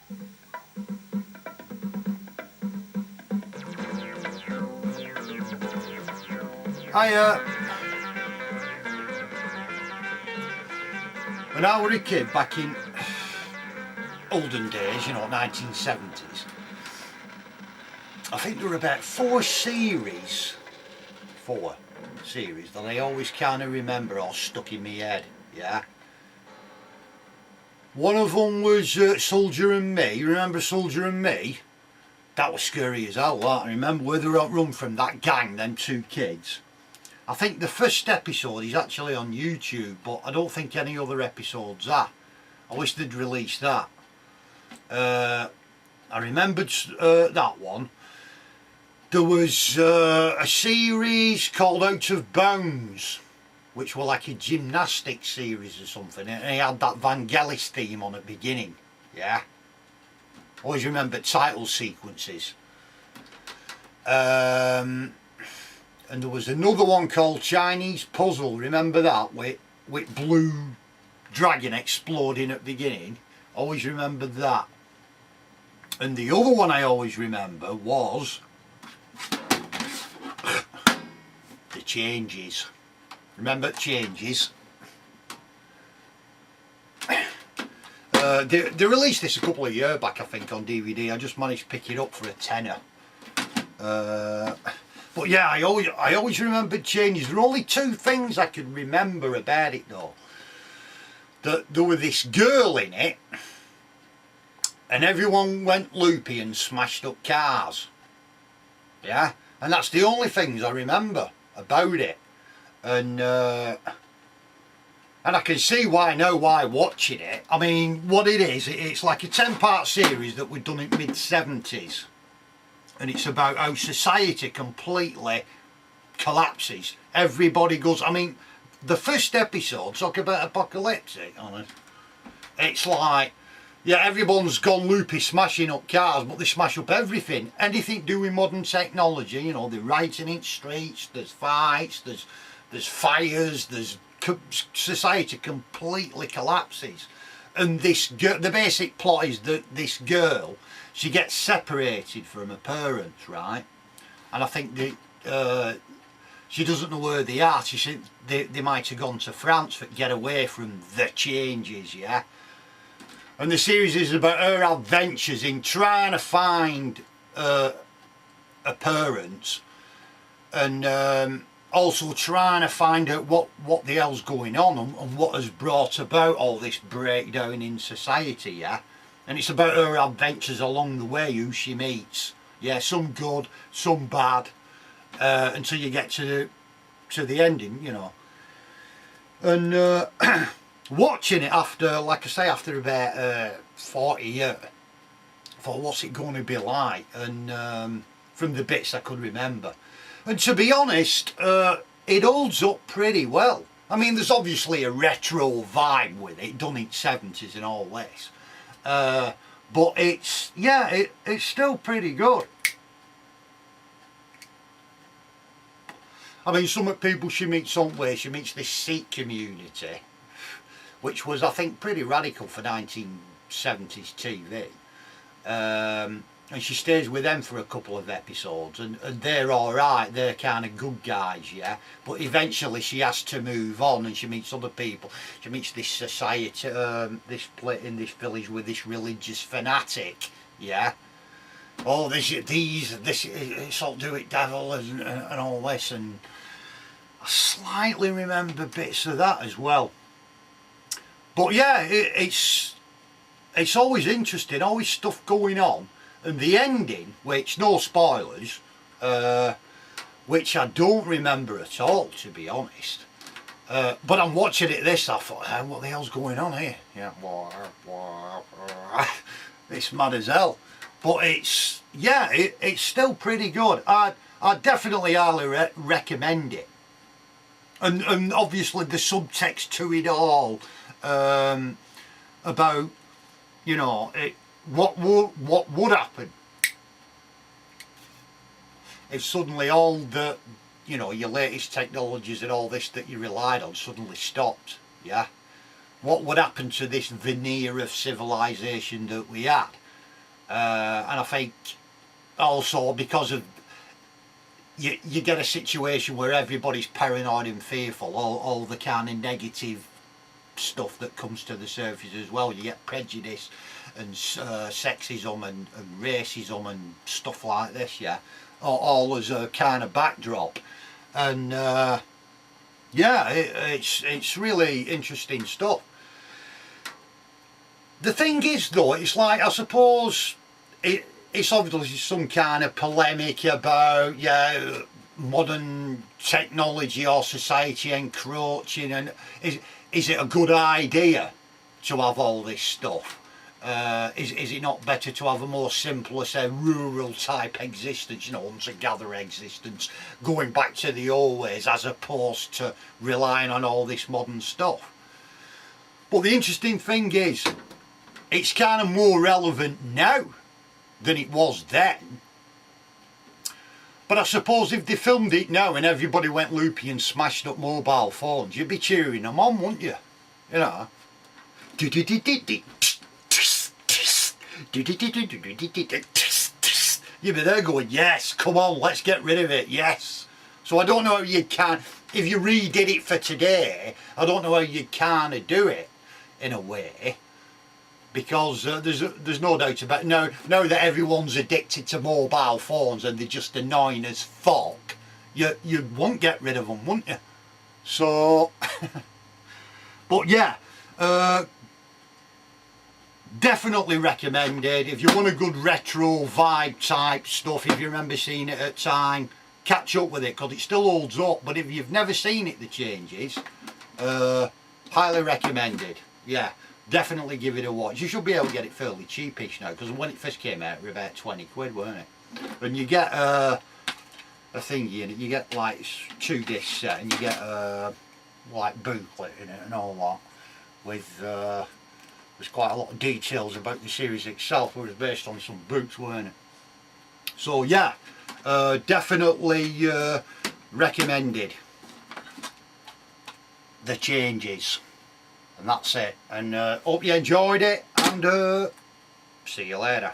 I when I was a kid back in olden days, you know, 1970s, I think there were about four series that I always kind of remember or stuck in my head, yeah. One of them was Soldier and Me. You remember Soldier and Me? That was scary as hell, that. I remember where they were run from that gang, them two kids. I think the first episode is actually on YouTube, but I don't think any other episodes are. I wish they'd released that. I remembered that one. There was a series called Out of Bounds, which were like a gymnastics series or something, and it had that Vangelis theme on at the beginning, yeah. Always remember title sequences. And there was another one called Chinese Puzzle, remember that, with blue dragon exploding at the beginning. Always remember that. And the other one I always remember was The Changes. Remember Changes? They released this a couple of years back, I think, on DVD. I just managed to pick it up for a tenner. But yeah, I always remembered Changes. There were only two things I could remember about it though. That there was this girl in it, and everyone went loopy and smashed up cars. Yeah, and that's the only things I remember about it. And I can see why watching it. I mean, what it is, it's like a 10-part series that was done in mid-70s. And it's about how society completely collapses. Everybody goes, I mean, the first episode, talk about apocalyptic on it. It's like, yeah, everyone's gone loopy smashing up cars, but they smash up everything. Anything to do with modern technology, you know, they're rioting in streets, there's fights, there's fires, society completely collapses. And this girl, the basic plot is that this girl, she gets separated from her parents, right? And I think she doesn't know where they are. She said they might have gone to France to get away from the changes, yeah? And the series is about her adventures in trying to find her parents, and also trying to find out what the hell's going on and what has brought about all this breakdown in society, yeah? And it's about her adventures along the way, who she meets. Yeah, some good, some bad, until you get to the ending, you know. And watching it after, like I say, after about 40 years, I thought, what's it going to be like? And from the bits I could remember. And to be honest, it holds up pretty well. I mean, there's obviously a retro vibe with it, done in 70s and all this. But it's, yeah, it's still pretty good. I mean, some people she meets somewhere, she meets this Sikh community, which was, I think, pretty radical for 1970s TV. And she stays with them for a couple of episodes, and they're alright, they're kind of good guys, yeah? But eventually she has to move on, and she meets other people. She meets this society, this place in this village with this religious fanatic, yeah? Oh, this it's all do it devil and all this, and I slightly remember bits of that as well. But yeah, it's always interesting, always stuff going on. And the ending, which, no spoilers, which I don't remember at all, to be honest. But I'm watching it this, I thought, what the hell's going on here? Yeah, it's mad as hell. But it's, yeah, it's still pretty good. I definitely highly recommend it. And obviously the subtext to it all, about, you know, what would happen if suddenly all the, you know, your latest technologies and all this that you relied on suddenly stopped, yeah? What would happen to this veneer of civilization that we had? and I think also because of you get a situation where everybody's paranoid and fearful, all the kind of negative stuff that comes to the surface as well. You get prejudice and sexism and racism and stuff like this, yeah, all as a kind of backdrop. And yeah, it's really interesting stuff. The thing is though, it's like, I suppose it's obviously some kind of polemic about, yeah, modern technology or society encroaching, and is it a good idea to have all this stuff? Is it not better to have a more simpler, say, rural type existence, you know, hunter-gatherer existence, going back to the old ways, as opposed to relying on all this modern stuff? But the interesting thing is, it's kind of more relevant now than it was then. But I suppose if they filmed it now and everybody went loopy and smashed up mobile phones, you'd be cheering them on, wouldn't you? You know? You'd be there going, yes, come on, let's get rid of it, yes. So I don't know how you can, if you redid it for today, I don't know how you kind of do it, in a way. Because there's no doubt about it. Now that everyone's addicted to mobile phones and they're just annoying as fuck, you won't get rid of them, wouldn't you? So, but yeah, definitely recommended. If you want a good retro vibe type stuff, if you remember seeing it at time, catch up with it because it still holds up. But if you've never seen it, the changes, highly recommended. Yeah. Definitely give it a watch. You should be able to get it fairly cheapish now, because when it first came out it was about 20 quid, weren't it? And you get a thingy in it, you get like 2 disc set, and you get like booklet in it and all that, with there's quite a lot of details about the series itself. It was based on some books, weren't it? So yeah, definitely recommended. The changes. And that's it. And hope you enjoyed it, and see you later.